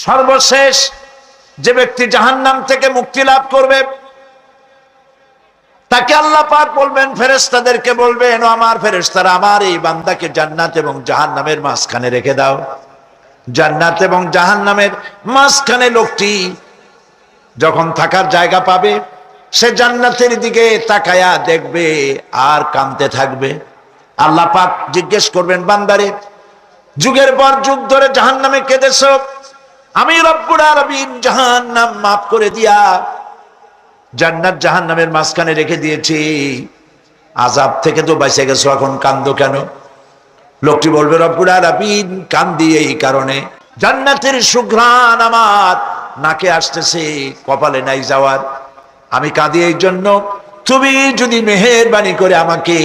সর্বশেষ যে ব্যক্তি জাহান্নাম থেকে মুক্তি লাভ করবে তাকে আল্লাহ পাক বলবেন, ফেরেশতাদেরকে বলবেন, ও আমার ফেরেশতারা, আমার এই বান্দাকে জান্নাত এবং জাহান্নামের মাঝখানে রেখে দাও। জান্নাত এবং জাহান্নামের মাঝখানে লোকটি যখন থাকার জায়গা পাবে, সে জান্নাতের দিকে তাকায়া দেখবে আর কাঁদতে থাকবে। আল্লাহ পাক জিজ্ঞেস করবেন, বান্দারে, যুগের পর যুগ ধরে জাহান্নামে কেঁদেছো, আমি রব্বুল আলামিন জাহান্নাম মাফ করে দিয়া জান্নাত জাহান্নামের মাঝখানে রেখে দিয়েছি, আযাব থেকে তো বেঁচে গেছো, এখন কান্দো কেন? লোকটি বলবে, রব্বুল আলামিন কান্দি এই কারণে, জান্নাতের সুঘ্রাণ আমার নাকে আসতেছে, কপালে নাই যাওয়ার, আমি কাঁদি এই জন্য। তুমি যদি মেহেরবানি করে আমাকে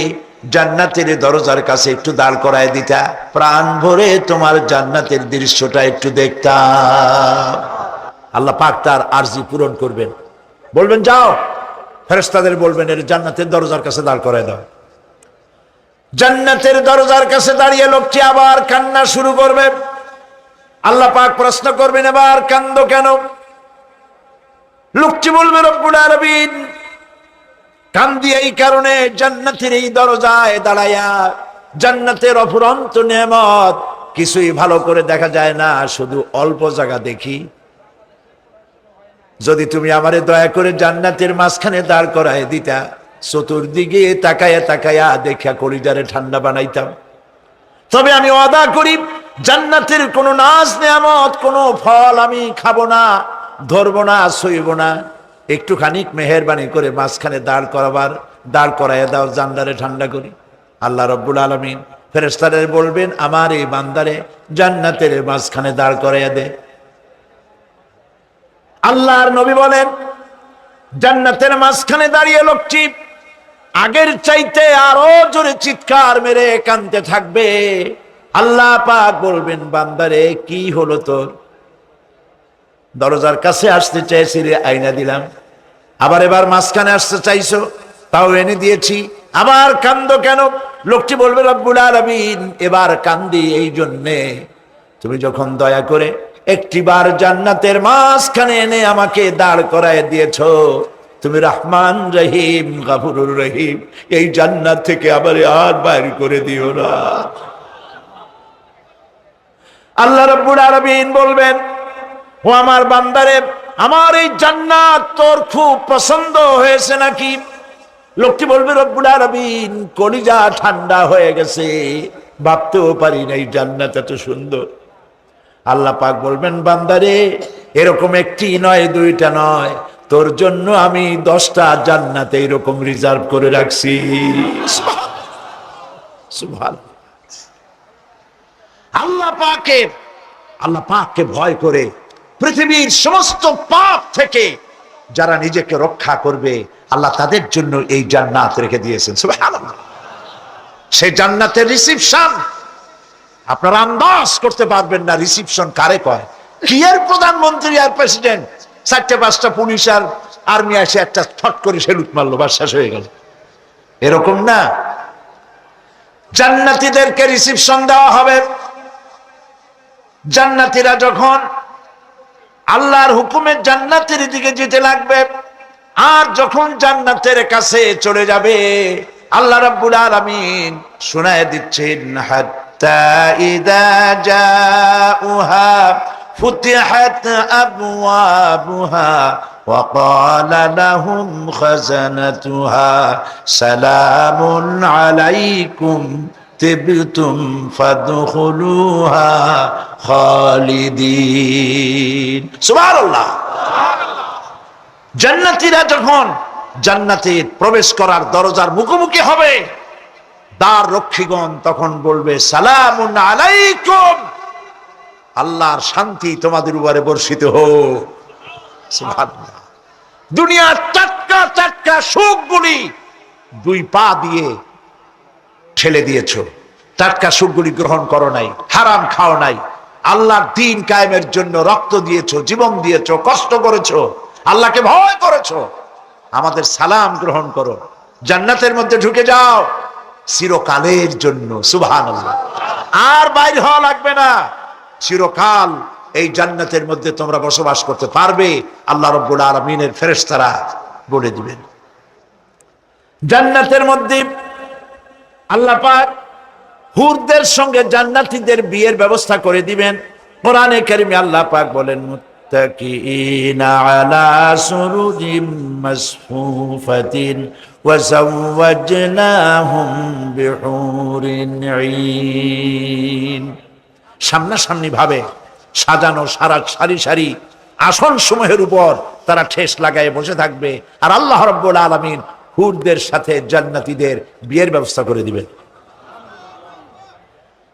জান্নাতের দরজার কাছে একটু দাঁড় করায় দিতা, প্রাণ ভরে তোমার জান্নাতের দৃশ্যটা একটু দেখতাম। আল্লাহ পাক তার আরজি পূরণ করবেন, বলবেন, যাও। ফেরেশতাদের বলবেন, এর জান্নাতের দরজার কাছে দাঁড় করায় দাও। জান্নাতের দরজার কাছে দাঁড়িয়ে লোকটি আবার কান্না শুরু করবে। আল্লাহ পাক প্রশ্ন করবেন, এবার কান্দো কেন? লোকটি বলবে, রব্বুল আলামিন কান্দি এই কারণে, জান্নাতের এই দরজায় দাঁড়ায়া জান্নাতের অফুরন্ত নেয়ামত কিছুই ভালো করে দেখা যায় না, শুধু অল্প জায়গা দেখি। যদি তুমি আমারে দয়া করে জান্নাতের মাঝখানে দাঁড় করায় দিতা, চতুর্দিকে তাকায়া তাকায়া দেখা কলিজারে ঠান্ডা বানাইতাম। তবে আমি ওয়াদা করি, জান্নাতের কোনো নাজ নেয়ামত, কোনো ফল আমি খাবো না, ধরবো না, সইব না। একটুখানি মেহেরবানি করে মাঝখানে দাঁড় করাইয়া দাও, জান্নারে ঠান্ডা করি। আল্লাহ রব্বুল আলামিন ফেরেশতাদের বলবেন, আমার এই বান্দারে জান্নাতের মাঝখানে দাঁড় করাইয়া দে। আল্লাহর নবী বলেন, জান্নাতের মাঝখানে দাঁড়িয়ে লোকটি আগের চাইতে আরো জোরে চিৎকার মেরে কাঁদতে থাকবে। আল্লাহ পাক বলবেন, বান্দারে কি হলো তোর? দরজার কাছে আসতে চাইছি রে, আইনা দিলাম। আবার এবার মাঝখানে আসতে চাইছো, তাও এনে দিয়েছি, আবার কান্দো কেন? লোকটি বলবে, রব্বুল আলামিন এবার কান্দি এই জন্যে, তুমি যখন দয়া করে একটিবার জান্নাতের মাঝখানে এনে আমাকে দাঁড় করায় দিয়েছো, তুমি রহমান রহিম গফুরুর রহিম, এই জান্নাত থেকে আবার আর বাইর করে দিও না। আল্লাহ রাব্বুল আলামিন বলবেন, ও আমার বান্দারে, আমার এই জান্নাত তোর খুব পছন্দ হয়েছে নাকি? লোকটি বলবে, রব্বুল আলামিন কলিজা ঠান্ডা হয়ে গেছে, ভাবতেও পারি না এই জান্নাত এত সুন্দর। আল্লাহ পাক বলবেন, বান্দারে, এরকম একটি নয়, দুইটা নয়, তোর জন্য আমি 10টা জান্নাত এরকম রিজার্ভ করে রাখছি। সুবহানাল্লাহ। আল্লাহ পাককে ভয় করে পৃথিবীর সমস্ত পাপ থেকে যারা নিজেকে রক্ষা করবে, আল্লাহ তাদের জন্য এই জান্নাত রেখে দিয়েছেন। সুবহানাল্লাহ। সেই জান্নাতের রিসিপশন আপনারা আন্দাজ করতে পারবেন না, রিসিপশন কারে কয়। কি এর প্রধানমন্ত্রী আর প্রেসিডেন্ট, 4-5টা পুলিশ আর আর্মি এসে একটা ছট করে সেলুট মারলো, বাস শেষ হয়ে গেল, এরকম না। জান্নাতীদেরকে রিসিপশন দেওয়া হবে। জান্নাতীরা যখন আল্লাহর হুকুমে জান্নাতের দিকে যেতে লাগবে, আর যখন জান্নাতের কাছে চলে যাবে, আল্লাহ রাব্বুল আলামিন শোনায় দিচ্ছেন, হাত্তা ইযা জাউহা ফুতিহাত আবওয়াবুহা ওয়া ক্বালা লাহুম খাযানাতুহা সালামুন আলাইকুম তিবতুম ফাদখুলুহা খালিদিন। সুবহানাল্লাহ। জান্নাতীরা যখন জান্নাতে প্রবেশ করার দরজার মুখোমুখি হবে, দ্বার রক্ষীগণ তখন বলবে, সালামুন আলাইকুম, আল্লাহর শান্তি তোমাদের উপরে বর্ষিত হোক। সুবহানাল্লাহ। দুনিয়ার টাটকা টাটকা সুখগুলি 2 পা দিয়ে ঠেলে দিয়েছো, টাটকা সুখগুলি গ্রহণ করো নাই, হারাম খাও নাই, আল্লাহর দ্বীন কায়েমের জন্য রক্ত দিয়েছো, জীবন দিয়েছো, কষ্ট করেছো, আল্লাহকে ভয় করেছো। আমাদের সালাম গ্রহণ করো, জান্নাতের মধ্যে ঢুকে যাও চিরকালের জন্য। সুবহানাল্লাহ। আর বাইরে হওয়া লাগবে না, চিরকাল এই জান্নাতের মধ্যে তোমরা বসবাস করতে পারবে? আল্লাহ রাব্বুল আলামিনের ফেরেশতারা বলে দিবেন। জান্নাতের মধ্যে আল্লাহ পাক হুরদের সঙ্গে জান্নাতীদের বিয়ের ব্যবস্থা করে দিবেন। কোরআনে কারিমে আল্লাহ পাক বলেন, মুত্তাকিইনা আলা সুরুজিম মাসফুফাতিন ওয়া যাওয়াজনাহুম বিহুরিন ঈন। সামনাসামনি ভাবে সাজানো সারি সারি আসন সমূহের উপর তারা ঠেস লাগায় বসে থাকবে, আর আল্লাহ রাব্বুল আলামিন হুরদের সাথে জান্নাতীদের বিয়ের ব্যবস্থা করে দিবেন।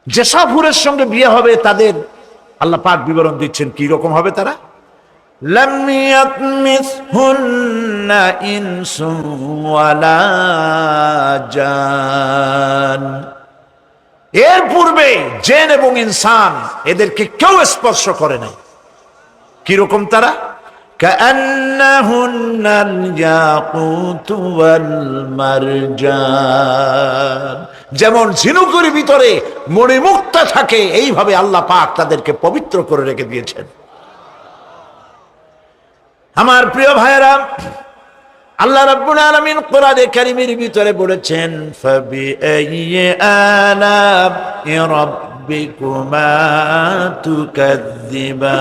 যেসব হুরের সঙ্গে বিয়ে হবে তাদের আল্লাহ পাক বিবরণ দিচ্ছেন কি রকম হবে তারা। লাম ইয়াতমিসহুন্না ইনসুন ওয়ালা জান। এর পূর্বে জিন এবং ইনসান এদেরকে কেউ স্পর্শ করে নাই। কি রকম তারা? কাআন্নাহুন্নাল ইয়াকুতু ওয়াল মারজান। যেমন ঝিনুকের ভিতরে মণিমুক্তা থাকে, এইভাবে আল্লাহ পাক তাদেরকে পবিত্র করে রেখে দিয়েছেন। আমার প্রিয় ভাইরা, আল্লাহ রাব্বুল আলামিন কোরআনে কারীমের ভিতরে বলেছেন, ফাবিআইয়ি আলা'i রাব্বিকুমা তুকাযযিবান।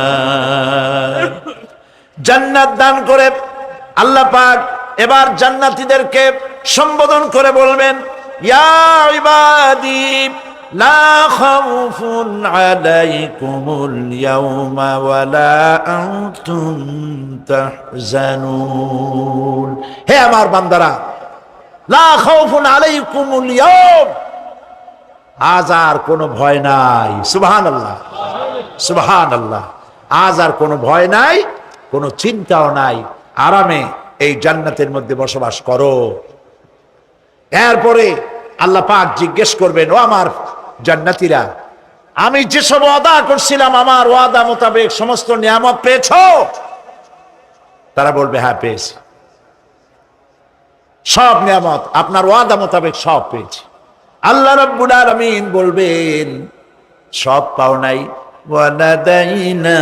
জান্নাত দান করে আল্লাহ পাক এবার জান্নাতীদেরকে সম্বোধন করে বলবেন, ইয়া ইবাদি লা খাউফুন আলাইকুমুল ইয়াওমা ওয়ালা আনতুম তাহজানুন। হে আমার বান্দারা, লা খাউফুন আলাইকুমুল ইয়াওম, আজ আর কোনো ভয় নাই। সুবহানাল্লাহ, সুবহানাল্লাহ। আজ আর কোনো ভয় নাই, কোনো চিন্তাও নাই, আরামে এই জান্নাতের মধ্যে বসবাস করো। এরপরে আল্লাহ পাক জিজ্ঞেস করবেন, ও আমার জান্নাতীরা, আমি যেসব ওয়াদা করছিলাম আমার ওয়াদা মোতাবেক সমস্ত নিয়ামত পেয়েছো? তারা বলবে, হ্যাঁ পেয়েছি, সব নিয়ামত আপনার ওয়াদা মোতাবেক সব পেয়েছি। আল্লাহ রাব্বুল আলামিন বলবেন, সব পাও নাই, ওয়ালাদাইনা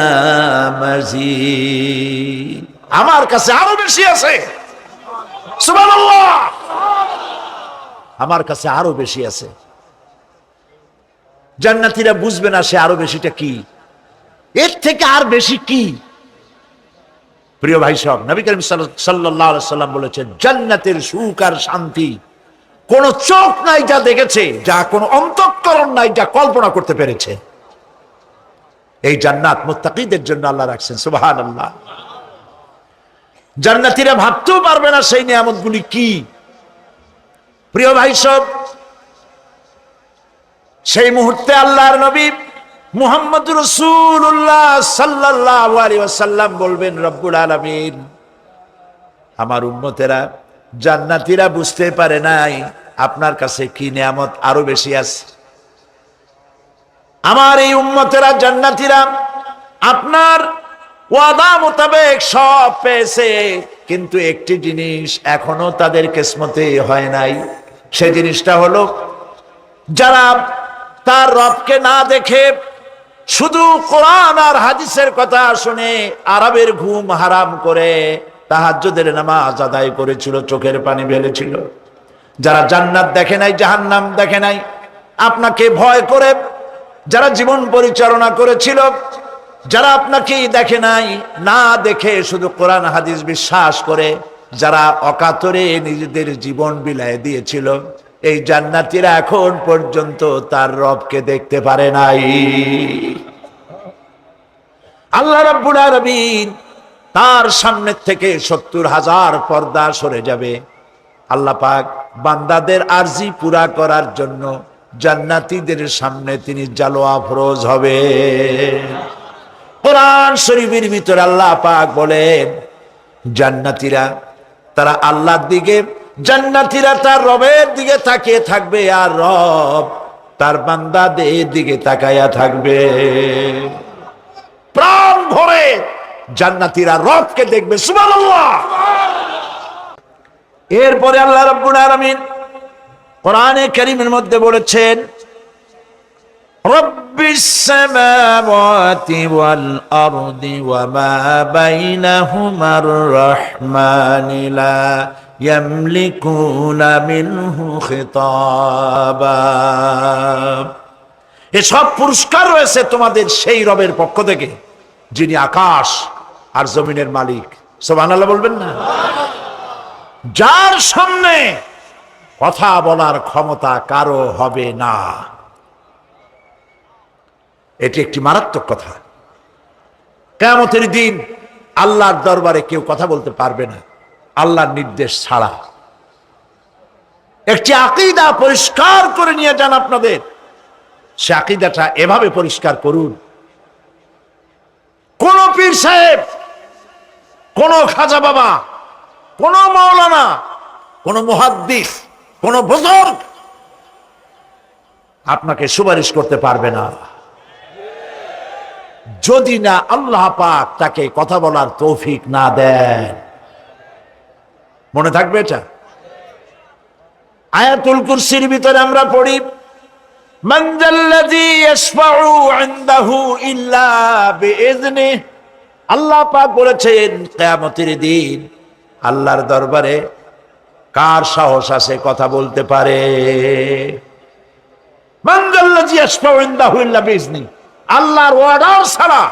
মাজিদ, আমার কাছে আরো বেশি আছে। সুবহানাল্লাহ, আমার কাছে আরো বেশি আছে। জান্নাতীরা বুঝবে না সে আরো বেশিটা কি, এর থেকে আর বেশি কি। প্রিয় ভাই সব, নবী করিম সাল্লাল্লাহু আলাইহি সাল্লাম বলেছেন, জান্নাতের সুখ আর শান্তি কোন চোখ নাই যা দেখেছে, যা কোন অন্তঃকরণ নাই যা কল্পনা করতে পেরেছে। এই জান্নাত মুত্তাকিদের জন্য আল্লাহ রাখছেন। সুবহানাল্লাহ। জান্নাতীরা ভাবতেও পারবে না সেই নিয়ামতগুলি কি। প্রিয় ভাই সব, সেই মুহূর্তে আল্লাহর নবী মুহাম্মদ রাসূলুল্লাহ সাল্লাল্লাহু আলাইহি ওয়াসাল্লাম বলবেন, রব্বুল আলামিন, আমার উম্মতেরা জান্নাতীরা বুঝতে পারে নাই আপনার কাছে কি নিয়ামত আরো বেশি আছে। আমার এই উম্মতেরা জান্নাতীরা আপনার ওয়াদা মোতাবেক সব পেয়েছে, কিন্তু একটি জিনিস এখনো তাদের কিসমতে হয় নাই। সেই জিনিসটা হলো, যারা তার রবকে না দেখে শুধু কোরআন আর হাদিসের কথা শুনে আরবের ঘুম হারাম করে তাহাজ্জুদের নামাজ আদায় করেছিল, চোখের পানি ফেলেছিল, যারা জান্নাত দেখে নাই, জাহান্নাম দেখে নাই, আপনাকে ভয় করে যারা জীবন পরিচালনা করেছিল, যারা আপনাকে দেখে নাই, না দেখে শুধু কোরআন হাদিস বিশ্বাস করে যারা অকাতরে নিজেদের জীবন বিলায় দিয়েছিল, এই জান্নাতীরা এখন পর্যন্ত তার রবকে দেখতে পারে নাই। আল্লাহ রাব্বুল আলামিন তার সামনে থেকে ৭০,০০০ পর্দা সরে যাবে। আল্লাহ পাক বান্দাদের আরজি পুরা করার জন্য জান্নাতীদের সামনে তিনি জালোয়া ফরোজ হবে। কোরআন শরীফের ভিতরে আল্লাহ পাক বলেন, জান্নাতীরা তারা আল্লাহর দিকে, জান্নাতীরা তার রবের দিকে তাকিয়ে থাকবে, আর রব তার বান্দাদের দিকে তাকায়া থাকবে। প্রাণ ভরে জান্নাতীরা রবকে দেখবে। সুবহানাল্লাহ। এরপরে আল্লাহ রাব্বুল আলামিন কোরআনে কারীমের মধ্যে বলেছেন, রব্বুল বিসসামাওয়াতি ওয়াল আরদি ওয়া মা বাইনাহুমার রাহমানি লা ইয়ামলিকুনা মিনহু খিতাবা। এসব পুরস্কার রয়েছে তোমাদের সেই রবের পক্ষ থেকে যিনি আকাশ আর জমিনের মালিক। সুবহানাল্লাহ বলবেন না? যার সামনে কথা বলার ক্ষমতা কারো হবে না। এটি একটি মারাত্মক কথা। কিয়ামতের দিন আল্লাহর দরবারে কেউ কথা বলতে পারবে না আল্লাহর নির্দেশ ছাড়া। একটি আকীদা পরিষ্কার করে নিয়ে যান আপনাদের। সে আকীদাটা এভাবে পরিষ্কার করুন, কোন পীর সাহেব, কোন খাজা বাবা, কোন মাওলানা, কোন মুহাদ্দিস, কোন বুজুর্গ আপনাকে সুপারিশ করতে পারবে না যদি না আল্লাহ পাক তাকে কথা বলার তৌফিক না দেন। মনে থাকবে এটা। আয়াতুল কুরসির ভিতরে আমরা পড়ি, মান যাল্লাযী ইয়াশফাউ ইনদাহু ইল্লা বিইযনিহি। আল্লাহ পাক বলেছেন কিয়ামতের দিন আল্লাহর দরবারে কার সাহস আছে কথা বলতে পারে? মান যাল্লাযী ইয়াশফাউ ইনদাহু ইল্লা বিইযনিহি। আল্লাহর অর্ডার ছাড়া,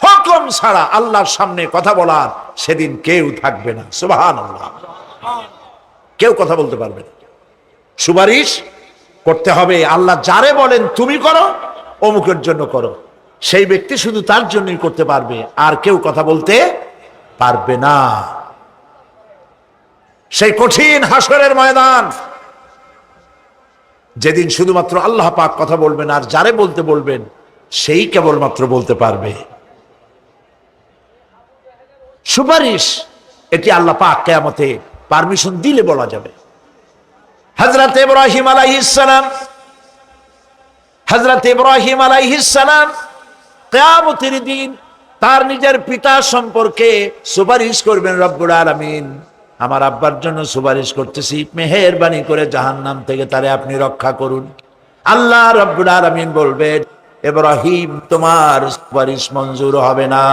হুকুম ছাড়া আল্লাহর সামনে কথা বলার সেদিন কেউ থাকবে না। সুবহানাল্লাহ। কেউ কথা বলতে পারবে না। সুপারিশ করতে হবে আল্লাহ যারে বলেন তুমি করো, অমুকের জন্য করো, সেই ব্যক্তি শুধু তার জন্যই করতে পারবে, আর কেউ কথা বলতে পারবে না। সেই কঠিন হাসরের ময়দান, যেদিন শুধুমাত্র আল্লাহ পাক কথা বলবেন, আর যারে বলতে বলবেন সেই কেবলমাত্র বলতে পারবে। সুপারিশ এটি আল্লাহ পাক কিয়ামতে পারমিশন দিলে বলা যাবে। হযরত ইব্রাহিম আলাইহিস সালাম কিয়ামতের দিন তার নিজের পিতা সম্পর্কে সুপারিশ করবেন। রব্বুল আলামিন, আমার আব্বার জন্য সুপারিশ করতেছি, মেহেরবানি করে জাহান্নাম থেকে তারে আপনি রক্ষা করুন। আল্লাহ রব্বুল আলামিন বলবেন, ইব্রাহিম তোমার সুপারিশ মঞ্জুর হবে না।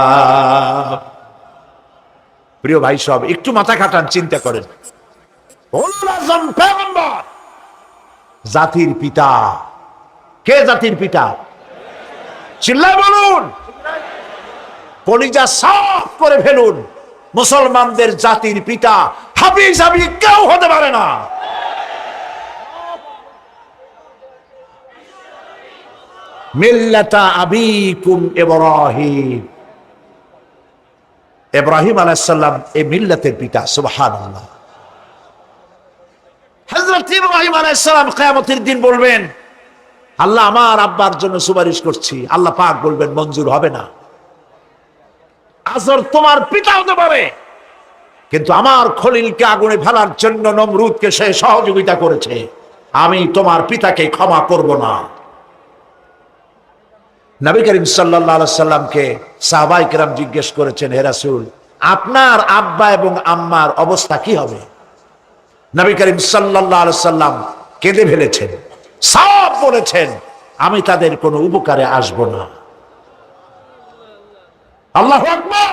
প্রিয় ভাই সব, একটু মাথা খাটান, চিন্তা করেন। জাতির পিতা কে? জাতির পিতা চিল্লায় বলুন, কলিজা সাফ করে ফেলুন। মুসলমানদের জাতির পিতা হাফিজ হাবিব কেউ হতে পারে না। মিল্লাতা আবিকুম ইব্রাহিম। ইব্রাহিম আলাইহিস সালাম এই মিল্লাতের পিতা। সুবহানাল্লাহ। হযরত ইব্রাহিম আলাইহিস সালাম কিয়ামতের দিন বলবেন, আল্লাহ আমার আব্বার জন্য সুপারিশ করছি। আল্লাহ পাক বলবেন মঞ্জুর হবে না। আজর তোমার পিতা হতে পারে, কিন্তু আমার খলিলকে আগুনে ফেলার জন্য নমরুদকে সে সহযোগিতা করেছে, আমি তোমার পিতাকে ক্ষমা করব না। নবী করিম সাল্লাল্লাহু আলাইহি সাল্লামকে সাহাবায়ে কেরাম জিজ্ঞেস করেছেন, হে রাসূল, আপনার আব্বা এবং আম্মার অবস্থা কি হবে? নবী করিম সাল্লাল্লাহু আলাইহি সাল্লাম কেঁদে ফেলেছেন, সব বলেছেন, আমি তাদের কোনো উপকারে আসব না। আল্লাহু আকবার।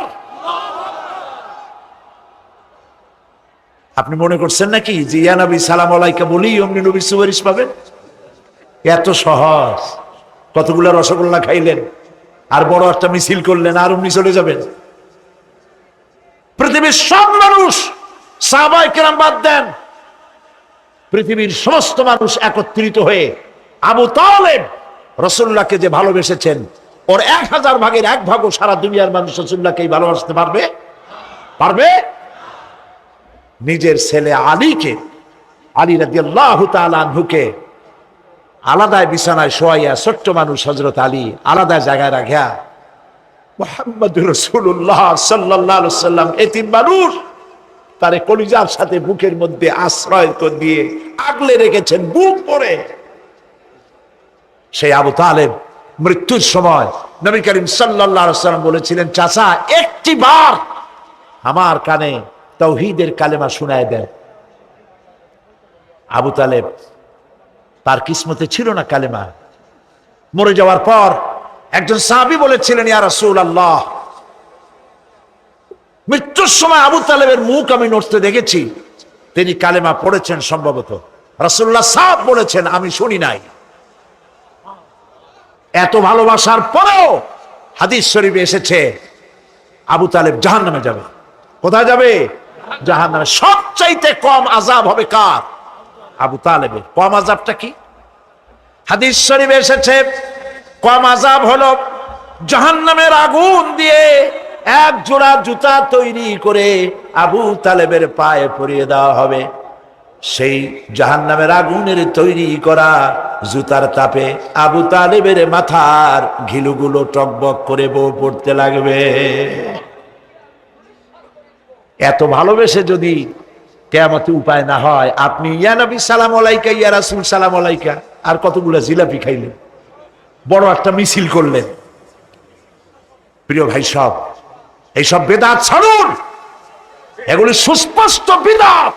আপনি মনে করছেন নাকি যে ইয়া নবী সালাম আলাইকা বলি অমনি নবী সুপারিশ পাবেন? এত সহজ। কতগুলো রসগোল্লা খাইলেন আর বড় একটা মিছিল করলেন আর অমনি চলে যাবেন? পৃথিবীর সব মানুষ, সাহাবায়ে কেরাম বাদ দেন, পৃথিবীর সমস্ত মানুষ একত্রিত হয়ে আবু তালেব রাসূলুল্লাহকে যে ভালোবেসেছেন, ওর 1000 ভাগের 1 ভাগও সারা দুনিয়ার মানুষ রাসূলুল্লাহকেই ভালোবাসতে পারবে? পারবে? নিজের ছেলে আলীকে, আলী রাদিয়াল্লাহু তাআলা আনহুকে আলাদায় বিছানায় শোয়াইয়া, ছোট্ট মানুষ হযরত আলী আলাদা জায়গায় রাখিয়া মুহাম্মদুর রাসূলুল্লাহ সাল্লাল্লাহু আলাইহি ওয়াসাল্লাম এতিম মানুষ তারে কলিজার সাথে বুকের মধ্যে আশ্রয় দিয়ে আগলে রেখেছেন বুক পরে। সেই আবু তালেব মৃত্যুর সময় নবী করিম সাল্লাল্লাহু আলাইহি ওয়াসাল্লাম বলেছিলেন, চাচা একটি বার আমার কানে তাওহীদের কালেমা শোনায় দেন। আবু তালেব, তার কিসমতে ছিল না কালেমা, মরে যাওয়ার পর একজন সাহাবী বলেছিলেন, ইয়া রাসূলুল্লাহ, মৃত্যুর সময় আবু তালেবের মুখ আমি নড়তে দেখেছি, তিনি কালেমা পড়েছেন সম্ভবত। রাসূলুল্লাহ সাহেব বলেছেন, আমি শুনি নাই। এত ভালোবাসার পরেও হাদিস শরীফে এসেছে আবু তালেব জাহান্নামে যাবে। কোথায় যাবে? জাহান্নামে। সবচাইতে কম আযাব হবে কার? আবু তালেবের। কম আযাবটা কি? হাদিস শরীফে এসেছে কম আযাব হলো জাহান্নামের আগুন দিয়ে এক জোড়া জুতা তৈরি করে আবু তালেবের পায়ে পরিয়ে দেওয়া হবে। সেই জাহান্নামের আগুনের তৈরি করা জুতার তাপে আবু তালেবের মাথার ঘিলুগুলো টকবক করে বউ পড়তে লাগবে। এত ভালোবেসে যদি কিয়ামতে উপায় না হয়, আপনি ইয়া নবী সালাম আলাইকা, ইয়া রাসূল সালাম আলাইকা, আর কতগুলো জিলাপি খাইলেন, বড় একটা মিছিল করলেন। প্রিয় ভাই সব, এইসব বেদাত ছাড়ুন, এগুলি সুস্পষ্ট বিদআত।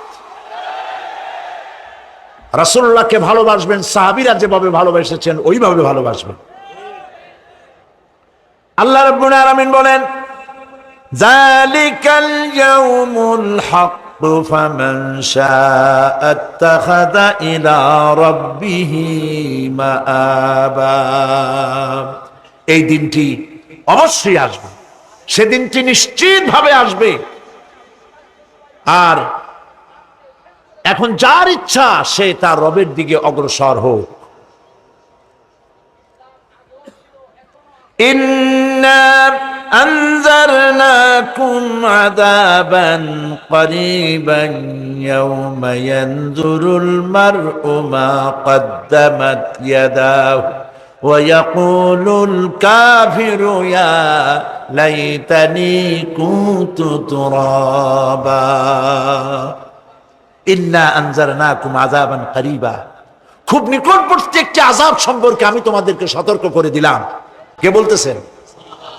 রাসূলুল্লাহকে ভালোবাসবেন, সাহাবীরা যেভাবে ভালোবেসেছেন ওইভাবে ভালোবাসবেন। আল্লাহ রাব্বুল আলামিন বলেন, যালিকাল ইয়াউমুল হক ফামান শাআ আত্তাখাযা ইলা রাব্বিহি মাআবা। এই দিনটি অবশ্যই আসবে, সেদিনটি নিশ্চিতভাবে আসবে। আর এখন যার ইচ্ছা সে তার রবের দিকে অগ্রসর হোক। ইন্না আনজারনাকুম আযাবান করিবান ইয়াওমা ইয়ানজুরুল মার'উ মা কদ্দামাত ইয়াদাহু ওয়া ইয়াকুলুল কাফিরু ইয়া লাইতানি কুনতু তুরাবা। ইন্না আনজারনাকুম আযাবান করিবা, খুব নিকটবর্তী একটি আযাব সম্পর্কে আমি তোমাদেরকে সতর্ক করে দিলাম। কে বলতেছেন?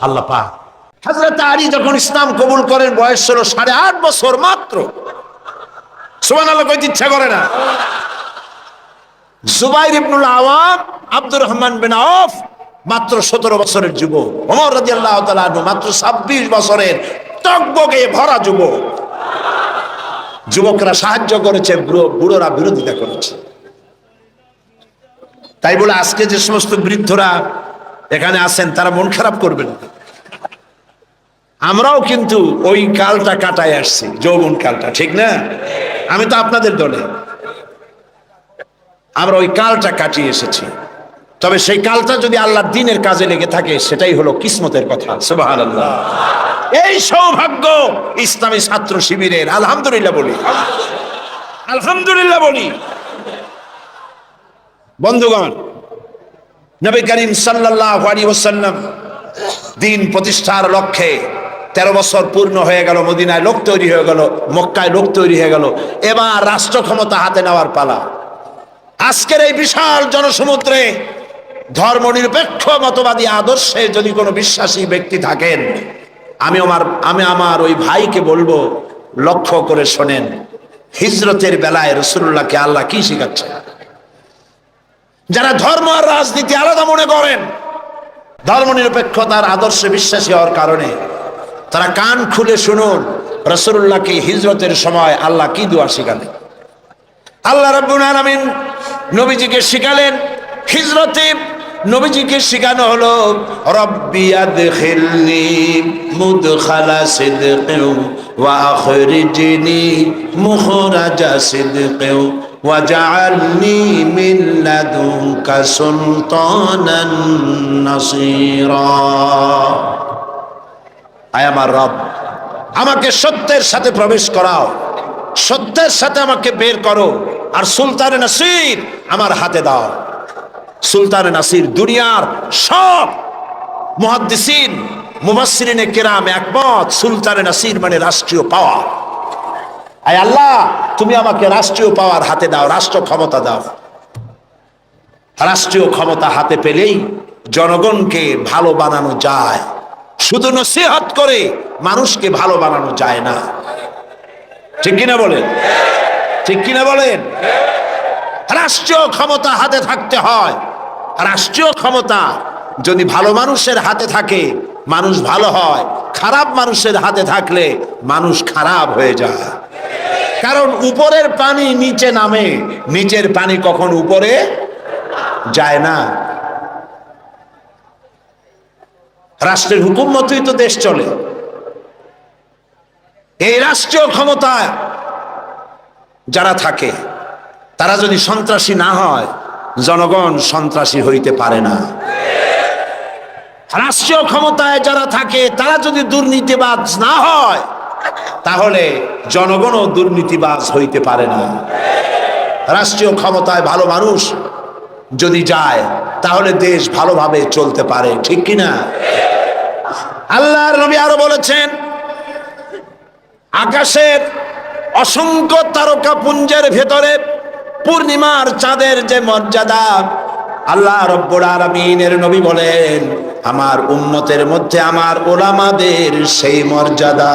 আল্লাহ পাক। হযরত আলী যখন ইসলাম কবুল করেন বয়স ছিল 8.5 বছর মাত্র। সুবহানাল্লাহ কইতে ইচ্ছা করে না? জুবাইর ইবনুল আওয়াম, আব্দুর রহমান বিন আওফ মাত্র 17 বছরের যুবক। ওমর রাদিয়াল্লাহু তাআলা আনহু মাত্র 26 বছরের টগবগে ভরা যুবক। যুবকরা সাহায্য করেছে, বুড়োরা বিরোধিতা করেছে। তাই বলে আজকে যে সমস্ত বৃদ্ধরা এখানে আছেন তারা মন খারাপ করবেন না। আমরাও কিন্তু ওই কালটা কাটায় আসছি, যৌবন কালটা, ঠিক না? আমি তো আপনাদের দলে, আমরা ওই কালটা কাটিয়ে এসেছি। তবে সেই কালটা যদি আল্লাহর দ্বীনের কাজে লেগে থাকে সেটাই হলো কিসমতের কথা। সুবহানাল্লাহ। এই সৌভাগ্য ইসলামী ছাত্র শিবিরের। আলহামদুলিল্লাহ বলি, আলহামদুলিল্লাহ বলি। বন্ধুগণ, নবী করিম সাল্লাল্লাহু আলাইহি ওয়াসাল্লাম দ্বীন প্রতিষ্ঠার লক্ষ্যে 13 বছর পূর্ণ হয়ে গেল, মদিনায় লোক তৈরি হয়ে গেল, মক্কায় লোক তৈরি হয়ে গেল। এবার রাষ্ট্র ক্ষমতা হাতে নেওয়ার পালা। আজকের এই বিশাল জনসমুদ্রে ধর্মনিরপেক্ষ মতবাদী আদর্শে যদি কোনো বিশ্বাসী ব্যক্তি থাকেন, আমি আমার ওই ভাইকে বলবো, লক্ষ্য করে শোনেন, হিজরতের বেলায় রাসূলুল্লাহকে আল্লাহ কি শিখাচ্ছে। যারা ধর্ম আর রাজনীতি আলাদা মনে করেন, ধর্মনিরপেক্ষতার আদর্শে বিশ্বাসী হওয়ার কারণে তারা কান খুলে শুনুন রাসূলুল্লাহকে হিজরতের সময় আল্লাহ কি দোয়া শিখালেন। আল্লাহ রাব্বুল আলামিন নবীজিকে শিখালেন হিজরতে। নবীজিকে শিখানো হলো, রব্বি আদখিলনি মুদখালা সিদকিন ওয়া আখরিজনি মুখরাজা সিদকিন ওয়াজআলনি মিন লাদুনকা সুলতানান নাসীরা। আয় আমার রব, আমাকে সত্যের সাথে প্রবেশ করাও, সত্যের সাথে আমাকে বের করো, আর সুলতানে নাসির আমার হাতে দাও। সুলতানে নাসির দুনিয়ার সব মুহাদ্দিসিন মুফাসসিরিনে কেরাম একমত, সুলতানে নাসির মানে রাষ্ট্রীয় পাওয়ার। আয় আল্লাহ, তুমি আমাকে রাষ্ট্রীয় পাওয়ার হাতে দাও, রাষ্ট্র ক্ষমতা দাও। রাষ্ট্রীয় ক্ষমতা হাতে পেলেই জনগণকে ভালো বানানো যায়, শুধু নসিহত করে মানুষকে ভালো বানানো যায় না। ঠিক কিনা বলেন? ঠিক কিনা বলেন? রাষ্ট্রীয় ক্ষমতা হাতে থাকতে হয়, রাষ্ট্রীয় ক্ষমতা যদি ভালো মানুষের হাতে থাকে মানুষ ভালো হয়, খারাপ মানুষের হাতে থাকলে মানুষ খারাপ হয়ে যায়। কারণ উপরের পানি নিচে নামে, নিচের পানি কখন উপরে যায় না। রাষ্ট্রের হুকুম মতোই তো দেশ চলে। এই রাষ্ট্রীয় ক্ষমতায় যারা থাকে তারা যদি সন্ত্রাসী না হয়, জনগণ সন্ত্রাসী হইতে পারে না। রাষ্ট্রীয় ক্ষমতায় যারা থাকে তারা যদি দুর্নীতিবাজ না হয়, তাহলে জনগণও দুর্নীতিবাজ হইতে পারে না। রাষ্ট্রীয় ক্ষমতায় ভালো মানুষ যদি যায় তাহলে দেশ ভালোভাবে চলতে পারে, ঠিক কিনা? আল্লাহর নবী আরো বলেছেন, আকাশের অসংখ্য তারকা পুঞ্জের ভেতরে পূর্ণিমার চাঁদের যে মর্যাদা, আল্লাহ রব্বুল আলামিনের নবী বলেন আমার উম্মতের মধ্যে আমার ওলামাদের সেই মর্যাদা।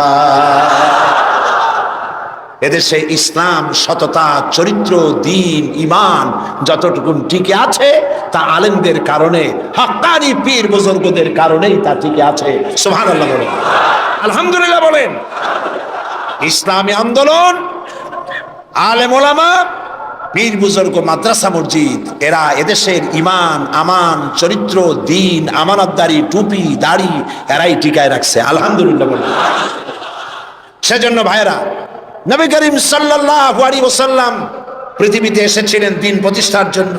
এদেশে ইসলাম, সততা, চরিত্র, দ্বীন, ঈমান যতটুকু টিকে আছে তা আলেমদের কারণে, হক্কানি পীর বুজুর্গদের কারণেই তা টিকে আছে। সুবহানাল্লাহ বলেন, আলহামদুলিল্লাহ বলেন। ইসলামী আন্দোলন, আলেম ওলামা, পীর বুজুর্গ, মাদ্রাসা মসজিদ, এরা এদেশের ঈমান, আমান, চরিত্র, দ্বীন, আমানতদারি, টুপি, দাড়ি এরাই টিকায় রাখছে। আলহামদুলিল্লাহ বলেন। সেজন্য ভাইরা, নবী করিম সাল্লাল্লাহু আলাইহি ওয়াসাল্লাম পৃথিবীতে এসেছিলেন দ্বীন প্রতিষ্ঠার জন্য।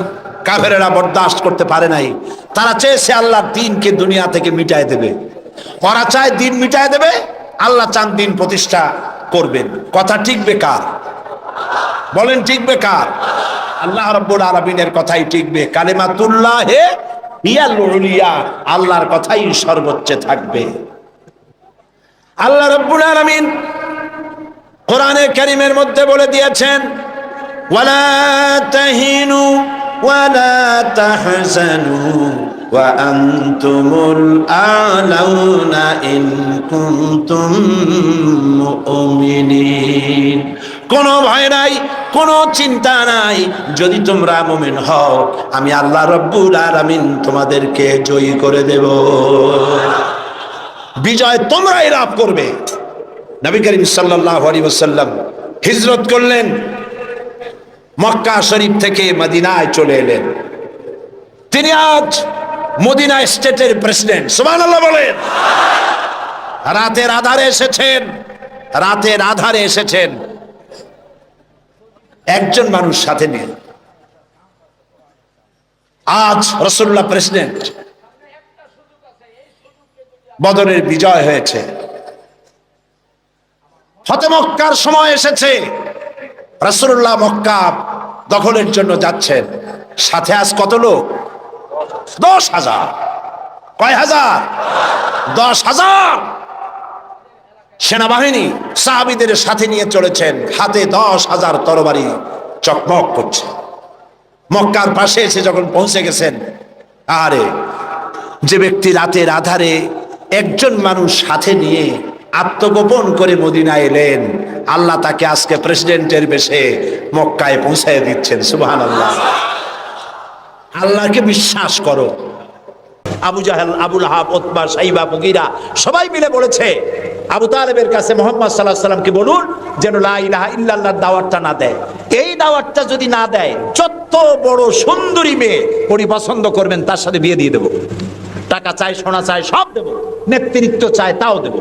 কাফেরেরা বরদাস্ত করতে পারে নাই। তারা চেয়েছে আল্লাহর দ্বীনকে দুনিয়া থেকে মিটায় দেবে। ওরা চায় দ্বীন মিটায় দেবে, আল্লাহ চান দ্বীন প্রতিষ্ঠা করবেন। কথা টিকবে কার? বলেন টিকবে কার? আল্লাহ রাব্বুল আলামিনের কথাই টিকবে। কালিমাতুল্লাহে হিয়াল উলিয়া, আল্লাহর কথাই সর্বোচ্চ থাকবে। আল্লাহ রাব্বুল আলামিন কোরআনে কারীমের মধ্যে বলে দিয়েছেন, ওয়ালা তাহিনু ওয়ালা তাহজানু ওয়া আনতুমুল আলাউনা ইন কুনতুম মুমিনিন। কোনো ভয় নাই, কোনো চিন্তা নাই, যদি তোমরা মুমিন হও আমি আল্লাহ রাব্বুল আলামিন তোমাদেরকে জয়ী করে দেব। বিজয় তোমরাই লাভ করবে। নবী করিম সাল্লাল্লাহু আলাইহি ওয়াসাল্লাম হিজরত করলেন, মক্কা শরীফ থেকে মদিনায় চলে এলেন। তিনি আজ মদিনা স্টেটের প্রেসিডেন্ট। সুবহানাল্লাহ বলেন। রাতের আধারে এসেছেন, রাতের আধারে এসেছেন, একজন মানুষ সাথে নিয়ে। আজ রাসূলুল্লাহ প্রেসিডেন্ট, বদরের বিজয় হয়েছে, ফতে মক্কার সময় এসেছে, রাসূলুল্লাহ মক্কা দখলের জন্য যাচ্ছেন। সাথে আজ কত লোক? 10,000। কয় হাজার? 10,000 সেনাবাহিনী সাহাবীদের সাথে নিয়ে চলেছেন। হাতে 10,000 তরবারি চকমক করছে। মক্কার পাশে এসে যখন পৌঁছে গেছেন, আরে যে ব্যক্তি রাতের আধারে একজন মানুষ সাথে নিয়ে আত্মগোপন করে মদিনায় এলেন, আল্লাহ তাকে আজকে প্রেসিডেন্টের বেশে মক্কায় পৌঁছায় দিচ্ছেন। সুবহানাল্লাহ। আল্লাহকে বিশ্বাস করো। আবু জাহেল, আবু লাহাব, উতবা, সাইবা, মুগীরা সবাই মিলে বলেছে আবু তালেবের কাছে মুহাম্মদ সাল্লাল্লাহু আলাইহি ওয়াসাল্লামকে বলুন যেন লা ইলাহা ইল্লাল্লাহর দাওয়াতটা না দেয়। এই দাওয়াতটা যদি না দেয়, যত বড় সুন্দরী মেয়ে উনি পছন্দ করবেন তার সাথে বিয়ে দিয়ে দেব। টাকা চাই, সোনা চাই, সব দেব। নেতৃত্ব চাই, তাও দেব।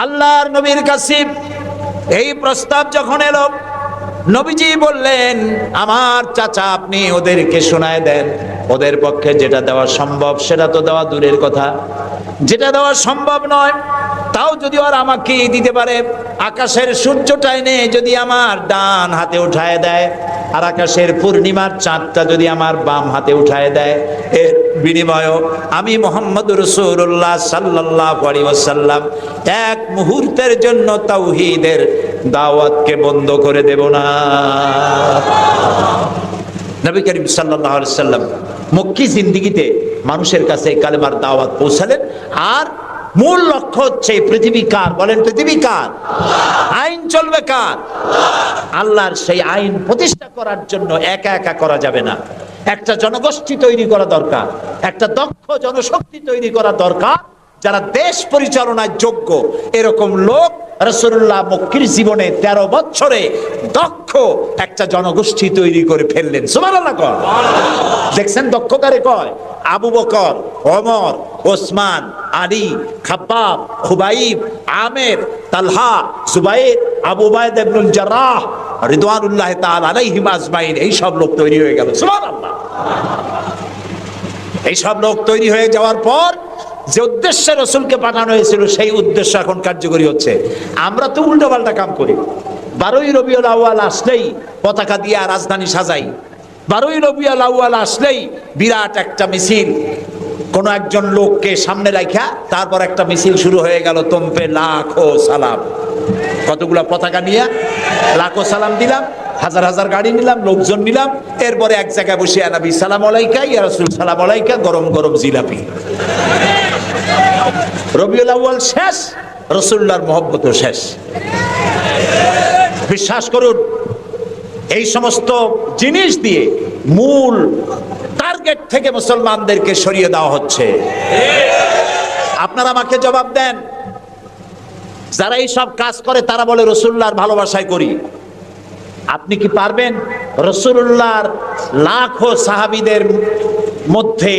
আল্লাহর নবীর কাছে এই প্রস্তাব যখন এলো, নবীজি বললেন আমার চাচা আপনি ওদেরকে শোনায় দেন। ওদের পক্ষে যেটা দেওয়া সম্ভব সেটা তো দেওয়া দূরের কথা, যেটা দেওয়া সম্ভব নয় তাও যদি ওরা আমাকে দিতে পারে, আকাশের সূর্যটা এনে যদি আমার ডান হাতে উঠায় দেয় আর আকাশের পূর্ণিমার চাঁদটা যদি আমার বাম হাতে উঠায় দেয়, এর বিনিময়ে আমি মুহাম্মদুর রাসূলুল্লাহ সাল্লাল্লাহু আলাইহি ওয়াসাল্লাম এক মুহূর্তের জন্য তাওহীদের দাওয়াতকে বন্ধ করে দেব না। নবী করিম সাল্লাল্লাহু আলাইহি ওয়াসাল্লাম মক্কি জিন্দেগিতে মানুষের কাছে কালেমার দাওয়াত পৌঁছালেন। আর মূল লক্ষ্য হচ্ছে পৃথিবী কার? বলেন পৃথিবী কার? আইন চলবে কার? আল্লাহর সেই আইন প্রতিষ্ঠা করার জন্য একা একা করা যাবে না। একটা জনগোষ্ঠী তৈরি করা দরকার, একটা দক্ষ জনশক্তি তৈরি করা দরকার, যারা দেশ পরিচালনার যোগ্য। এরকম লোক রাসূলুল্লাহ মক্কির জীবনে 13 বছরে দক্ষ একটা জনগোষ্ঠী তৈরি করে ফেললেন। সুবহানাল্লাহ কয়। দেখছেন দক্ষ কারে কয়? আবু বকর, ওমর, ওসমান, আলী, খাব্বাব, খুবাইব, আমের, তালহা, জুবাইর, আবু উবাইদা ইবনুল জাররাহ রিদওয়ানুল্লাহ তাআলা আলাইহিম আজমাইন। এই সব লোক তৈরি হয়ে গেল। সুবহানাল্লাহ। এই সব লোক তৈরি হয়ে যাওয়ার পর যে উদ্দেশ্যে রসুলকে পাঠানো হয়েছিল সেই উদ্দেশ্য এখন কার্যকরী হচ্ছে। আমরা তো উল্টো পাল্টা কাম করি। 12ই রবিউল আউয়াল আসলেই পতাকা দিয়ে রাজধানী সাজাই। 12ই রবিউল আউয়াল আসলেই বিরাট একটা মিছিল, কোন একজন লোককে সামনে রাখা তারপর একটা মিছিল শুরু হয়ে গেল। তোমপে লাখো সালাম। কতগুলা পতাকা নিয়ে লাখো সালাম দিলাম, হাজার হাজার গাড়ি নিলাম, লোকজন নিলাম। এরপরে এক জায়গায় বসে নবী সালাম আলাইকা, ইয়া রাসূল সালাম আলাইকা, গরম গরম জিলাপি। রবিউল আউয়াল শেষ, রাসূলুল্লাহর মহব্বতও শেষ। বিশ্বাস করুন, এই সমস্ত জিনিস দিয়ে মূল টার্গেট থেকে মুসলমানদেরকে সরিয়ে দেওয়া হচ্ছে। আপনারা আমাকে জবাব দেন, যারা এই সব কাজ করে তারা বলে রাসূলুল্লাহর ভালোবাসায় করি। আপনি কি পারবেন রাসূলুল্লাহর লাখো সাহাবীদের মধ্যে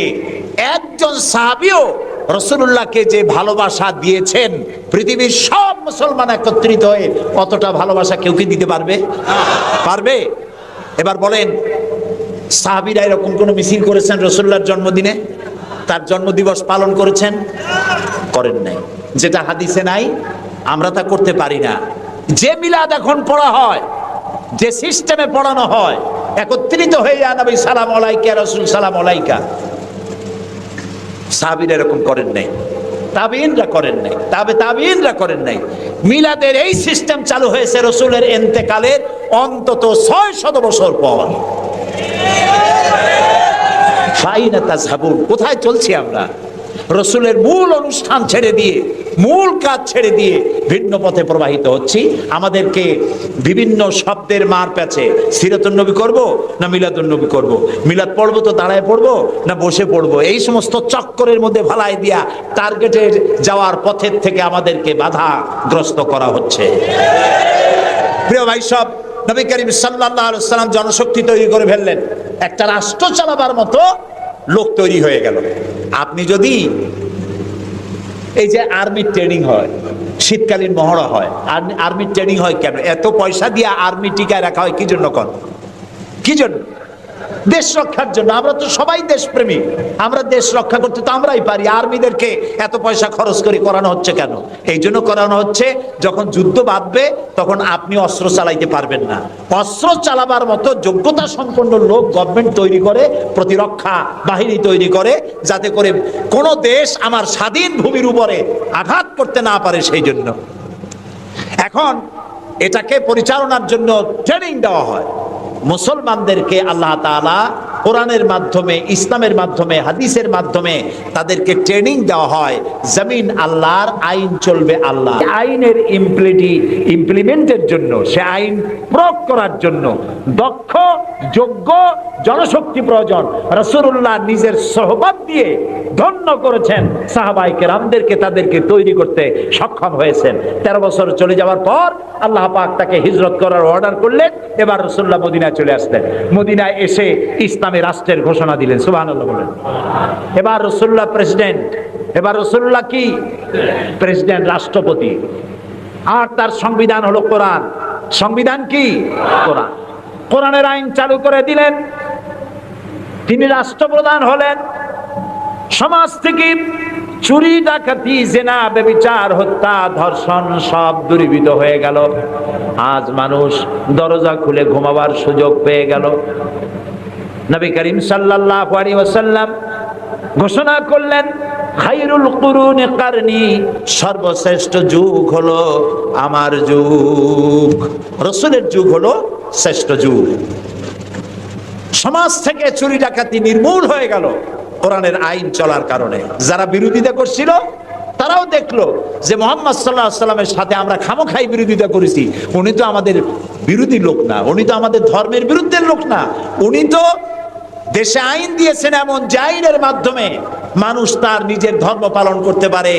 একজন সাহাবীও রাসূলুল্লাহকে যে ভালোবাসা দিয়েছেন, পৃথিবীর সব মুসলমান একত্রিত হয়ে অতটা ভালোবাসা কেউ কি দিতে পারবে? পারবে? এবার বলেন, সাহাবীরা এরকম কোন মিছিল করেছেন রাসূলুল্লাহর জন্মদিনে? তার জন্মদিবস পালন করেছেন? করেন নাই। যেটা হাদিসে নাই আমরা তা করতে পারি না। যে মিলাদ এখন পড়া হয়, যে সিস্টেমে পড়ানো হয়, একত্রিত হয়ে ইয়া নবী সালাম আলাইকা, রাসূল সালাম আলাইকা, সাহাবীরা এরকম করেন নাই, তাবিঈনরা করেন নাই, তাবিঈনরা করেন নাই। মিলাদের এই সিস্টেম চালু হয়েছে রাসূলের ইন্তেকালের অন্তত 600 বছর পর। ফাইনা তাযহাবুন, কোথায় চলছি আমরা? রাসূলের মূল অনুষ্ঠান ছেড়ে দিয়ে, মূল কাজ ছেড়ে দিয়ে ভিন্ন পথে প্রবাহিত হচ্ছি। আমাদেরকে বিভিন্ন শব্দের মার প্যাচে সিরাতুন নবী করব না মিলাদুন নবী করব, মিলাদ পড়বো তো দাঁড়ায় পড়বো না বসে পড়বো, এই সমস্ত চক্করের মধ্যে ভালাই দিয়া টার্গেটে যাওয়ার পথের থেকে আমাদেরকে বাধাগ্রস্ত করা হচ্ছে। প্রিয় ভাই সব, নবী করিম সাল্লাল্লাহু আলাইহি ওয়াসাল্লাম জনশক্তি তৈরি করে ফেললেন, একটা রাষ্ট্র চালাবার মতো লোক তৈরি হয়ে গেল। আপনি যদি এই যে আর্মির ট্রেনিং হয়, শীতকালীন মহড়া হয়, আর্মির ট্রেনিং হয় কেন? এত পয়সা দিয়ে আর্মি টিকায় রাখা হয় কি জন্য? কি জন্য? দেশ রক্ষার জন্য। আমরা তো সবাই দেশপ্রেমী, আমরা দেশ রক্ষা করতে তো আমরাই পারি। আর্মিদেরকে এত পয়সা খরচ করে করানো হচ্ছে কেন? এই জন্য করানো হচ্ছে, যখন যুদ্ধ বাঁধবে তখন আপনি অস্ত্র চালাইতে পারবেন না। অস্ত্র চালাবার মতো যোগ্যতা সম্পন্ন লোক গভর্নমেন্ট তৈরি করে, প্রতিরক্ষা বাহিনী তৈরি করে, যাতে করে কোনো দেশ আমার স্বাধীন ভূমির উপরে আঘাত করতে না পারে। সেই জন্য এখন এটাকে পরিচালনার জন্য ট্রেনিং দেওয়া হয়। মুসলমানদেরকে আল্লাহ তাআলা কোরআনের মাধ্যমে, ইসলামের মাধ্যমে, হাদিসের মাধ্যমে তাদেরকে ট্রেনিং দেওয়া হয়। জমিন আল্লাহর, আইন চলবে আল্লাহ। আইনের ইমপ্লিমেন্টের জন্য, সে আইন প্রয়োগ করার জন্য দক্ষ যোগ্য জনশক্তি প্রয়োজন। রাসূলুল্লাহ নিজের সোহবত দিয়ে ধন্য করেছেন সাহাবায়ে কেরামদেরকে, তাদেরকে তৈরি করতে সক্ষম হয়েছেন। 13 বছর চলে যাওয়ার পর আল্লাহ পাক তাকে হিজরত করার অর্ডার করলেন। এবার রাসূলুল্লাহ মদিনায় চলে আসলেন। মদিনায় এসে ইসলামী রাষ্ট্রের ঘোষণা দিলেন। সুবহানাল্লাহ বলেন। এবার রাসূলুল্লাহ প্রেসিডেন্ট, এবার রাসূলুল্লাহ কি প্রেসিডেন্ট, রাষ্ট্রপতি। আর তার সংবিধান হলো কোরআন। সংবিধান কি? কোরআন। কোরআনের আইন চালু করে দিলেন। তিনি রাষ্ট্রপ্রধান হলেন। সমাজ থেকে চুরি, ডাকাতি, জিনা, ব্যভিচার, হত্যা, ধর্ষণ সব দূরীভূত হয়ে গেল। আজ মানুষ দরজা খুলে ঘুমাবার সুযোগ পেয়ে গেল। নবী করিম সাল্লাল্লাহু আলাইহি ওয়াসাল্লাম ঘোষণা করলেন, খায়রুল কুরুনি কারনি, সর্বশ্রেষ্ঠ যুগ হলো আমার যুগ। রাসূলের যুগ হলো শ্রেষ্ঠ যুগ। সমাজ থেকে চুরি ডাকাতি নির্মূল হয়ে গেল কোরআনের আইন চলার কারণে। যারা বিরোধিতা করছিল তারাও দেখলো যে মুহাম্মদ সাল্লাল্লাহু আলাইহি ওয়াসাল্লামের সাথে আমরা খামোখাই বিরোধিতা করেছি, উনি তো আমাদের বিরোধী লোক না, উনি তো আমাদের ধর্মের বিরুদ্ধে লোক না, উনি তো দেশে আইন দিয়েছেন এমন যে আইনের মাধ্যমে মানুষ তার নিজের ধর্ম পালন করতে পারে,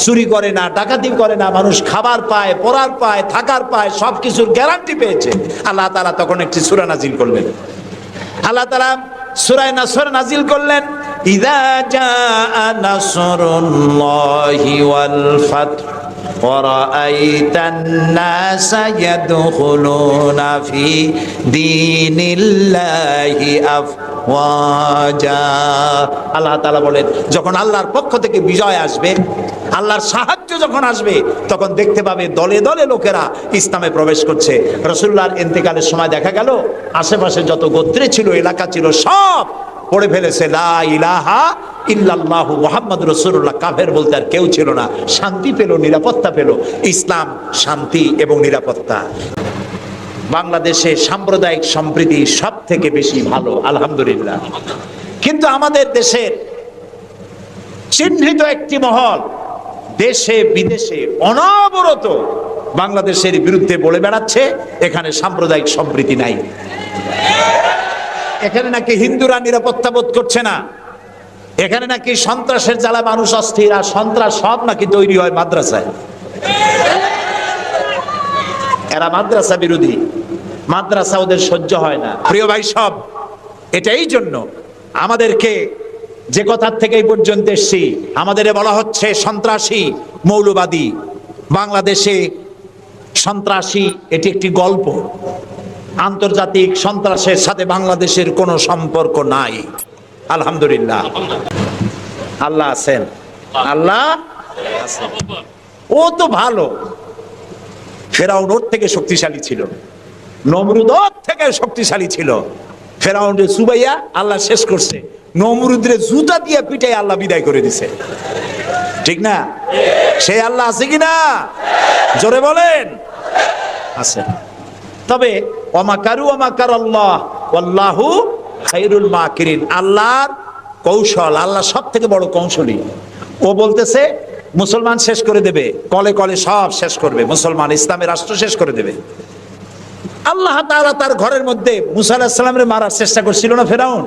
চুরি করে না, ডাকাতি করে না, মানুষ খাবার পায়, পড়ার পায়, থাকার পায়, সবকিছুর গ্যারান্টি পেয়েছে। আল্লাহ তাআলা তখন একটি সূরা নাজিল করলেন। আল্লাহ তাআলা সূরা নাসর নাজিল করলেন, ইযা জাআ নাসরুল্লাহি ওয়াল ফাত ورأيت الناس يدخلون في دين الله أفواجا। আল্লাহ তাআলা বলেন, যখন আল্লাহর পক্ষ থেকে বিজয় আসবে, আল্লাহর সাহায্য যখন আসবে, তখন দেখতে পাবে দলে দলে লোকেরা ইসলামে প্রবেশ করছে। রাসূলুল্লাহর ইন্তেকালের সময় দেখা গেল আশেপাশে যত গোত্রে ছিল, এলাকা ছিল, সব পড়ে ফেলেছে লা ইলাহা ইল্লাল্লাহু মুহাম্মাদুর রাসূলুল্লাহ। কাফের বলতে আর কেউ ছিল না। শান্তি পেল, নিরাপত্তা পেল। ইসলাম শান্তি এবং নিরাপত্তা। বাংলাদেশে সাম্প্রদায়িক সম্প্রীতি সব থেকে বেশি ভালো, আলহামদুলিল্লাহ। কিন্তু আমাদের দেশের চিহ্নিত একটি মহল দেশে বিদেশে অনবরত বাংলাদেশের বিরুদ্ধে বলে বেড়াচ্ছে এখানে সাম্প্রদায়িক সম্প্রীতি নাই, এখানে নাকি হিন্দুরা নিরাপত্তা বোধ করছে না, এখানে নাকি সন্ত্রাসের জ্বালা মানুষ অস্থির, আর সন্ত্রাস সব নাকি তৈরি হয় মাদ্রাসায়। এরা মাদ্রাসা বিরোধী, মাদ্রাসা ওদের সহ্য হয় না। প্রিয় ভাই সব, এটা এই জন্য আমাদেরকে যে কথার থেকে এই পর্যন্ত এসছি, আমাদের বলা হচ্ছে সন্ত্রাসী, মৌলবাদী। বাংলাদেশে সন্ত্রাসী এটি একটি গল্প। আন্তর্জাতিক সন্ত্রাসের সাথে বাংলাদেশের কোনো সম্পর্ক নাই, আলহামদুলিল্লাহ। আল্লাহ আছেন, আল্লাহ আছেন। ও তো ভালো, ফেরাউন ওর থেকে শক্তিশালী ছিল, নমরুদ ওর থেকে শক্তিশালী ছিল। ফেরাউনের সুবাইয়া আল্লাহ শেষ করছে, নমরুদের জুতা দিয়ে পিটাই আল্লাহ বিদায় করে দিছে, ঠিক না? সেই আল্লাহ আছে কিনা জোরে বলেন? আছে। তবে ওয়ামাকারু ওয়ামাকারাল্লাহ ওয়াল্লাহু খায়রুল মাকিরিন। আল্লাহর কৌশল, আল্লাহ সব থেকে বড় কৌশলী। ও বলতেছে মুসলমান শেষ করে দেবে, কলে কলে সব শেষ করবে, মুসলমান ইসলামের রাষ্ট্র শেষ করে দেবে। আল্লাহ তাআলা তার ঘরের মধ্যে মুসা আলাইহিস সালামের মারার চেষ্টা করছিল না ফেরাউন?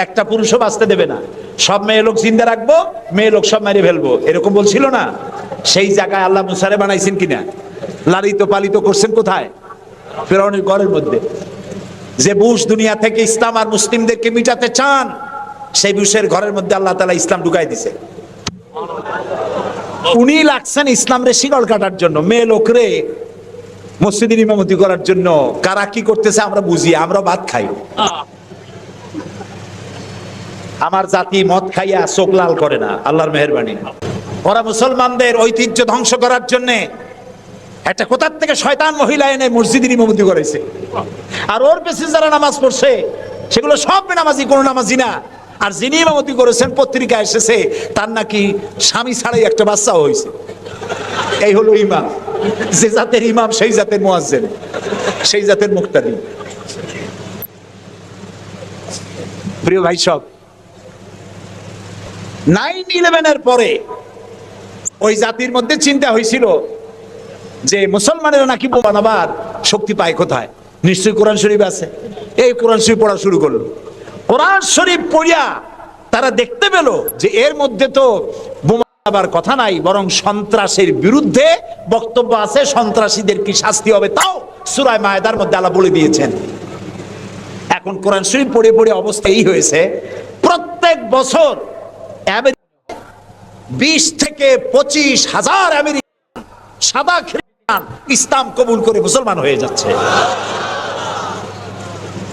একটা পুরুষও বাঁচতে দেবে না, সব মেয়ে লোক জিন্দা রাখবো, মেয়ে লোক সব মেরে ফেলবো, এরকম বলছিল না? সেই জায়গায় আল্লাহ মুসারে বানাইছেন কিনা? লালিত পালিত করছেন কোথায়? ফেরাউনের ঘরের মধ্যে। যে বুশ দুনিয়া থেকে ইসলাম আর মুসলিমদেরকে মিটাতে চান, সেই বুশের ঘরের মধ্যে আল্লাহ তাআলা ইসলাম ঢুকাই দিছে। উনি লাগছেন ইসলাম রে শিকল কাটার জন্য, মেয়ে লোকরে মসজিদের ইমামতি করার জন্য। কারা কি করতেছে আমরা বুঝি, আমরা ভাত খাই। আমার জাতি মদ খাইয়া চোখ লাল করে না, আল্লাহর মেহেরবানি। ওরা মুসলমানদের ঐতিহ্য ধ্বংস করার জন্য একটা কোথার থেকে শয়তান মহিলা এনে মসজিদের ইমামতি করেছে। আর ওর পেছনে যারা নামাজ পড়ছে সেগুলো সব বেনামাজি, কোনো নামাজি না। আর যিনি ইমামতি করেছেন পত্রিকা এসেছে তার নাকি স্বামী ছাড়াই একটা বাচ্চাও হয়েছে। এই হলো ইমাম। যে জাতের ইমাম সেই জাতের মুয়াজ্জিন, সেই জাতের মুক্তাদি। প্রিয় ভাই সব, 9/11 পরে ওই জাতির মধ্যে চিন্তা হয়েছিল যে মুসলমানেরা নাকি বানাবার শক্তি পায় কোথায়? নিশ্চয়ই কোরআন শরীফ আছে। এই কোরআন শরীফ পড়া শুরু করলো। কোরআন শরীফ পড়িয়া তারা দেখতে পেল যে এর মধ্যে তো বোমা আবার কথা নাই, বরং সন্ত্রাসের বিরুদ্ধে বক্তব্য আছে, সন্ত্রাসীদের কি শাস্তি হবে তাও সূরা মায়েদার মধ্যে আল্লাহ বলে দিয়েছেন। এখন কোরআন শরীফ পড়ে পড়ে অবস্থা এই হয়েছে, প্রত্যেক বছর 20 থেকে 25 হাজার আমেরিকান সাদা খ্রিস্টান ইসলাম কবুল করে মুসলমান হয়ে যাচ্ছে।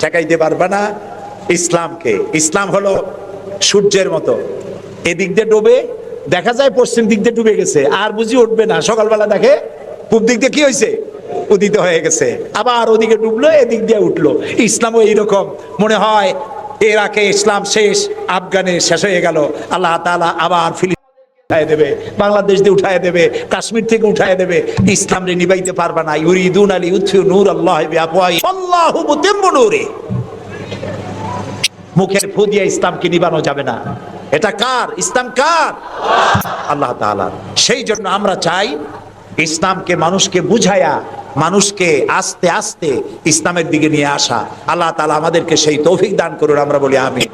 ঠেকাইতে পারবে না ইসলামকে। ইসলাম হলো সূর্যের মতো, এদিক দিয়ে ডুবে দেখা যায় পশ্চিম দিক দিয়ে ডুবে গেছে, আর বুঝি উঠবে না। সকালবেলা দেখে পূব দিক দিয়ে কি হয়েছে, উদিত হয়ে গেছে, আবার ওদিকে ডুবলো, এদিক দিয়ে উঠলো। ইসলামও এইরকম। মনে হয় ইরাকে ইসলাম শেষ, আফগানে শেষ হয়ে গেল, আল্লাহ তাআলা আবার উঠায় দেবে, বাংলাদেশ দিয়ে উঠায় দেবে, কাশ্মীর থেকে উঠায় দেবে। ইসলাম রে নিবাইতে পারবা না। ইউরিদুন আলী ইউতফিউ নূরাল্লাহি বিআফওয়াহিহিম আল্লাহু মুতিম্মু নূরি। মুখের ফু দিয়ে ইসলামকে নিবানো যাবে না। এটা কার? ইসলাম কার? আল্লাহ তাআলার। সেই জন্য আমরা চাই ইসলামকে মানুষকে বুঝায়া মানুষকে আস্তে আস্তে ইসলামের দিকে নিয়ে আসা। আল্লাহ তাআলা আমাদেরকে সেই তৌফিক দান করুন, আমরা বলি আমিন।